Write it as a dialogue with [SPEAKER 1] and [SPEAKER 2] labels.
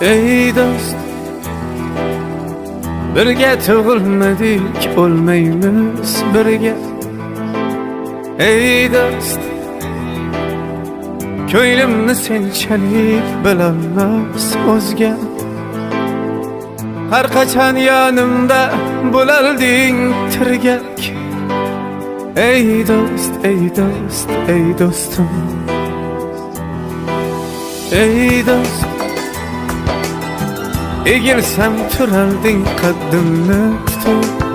[SPEAKER 1] Ey dost, birga tug'ilmadik, o'lmaymiz birga. Ey dost, ko'nglimni senchalik bilolmas o'zga. Har qachon yonimda bo'lalding tirgak. Ey dost, ey dost, ey dostum. Ey dost, egilsam turarding qaddimni tutib.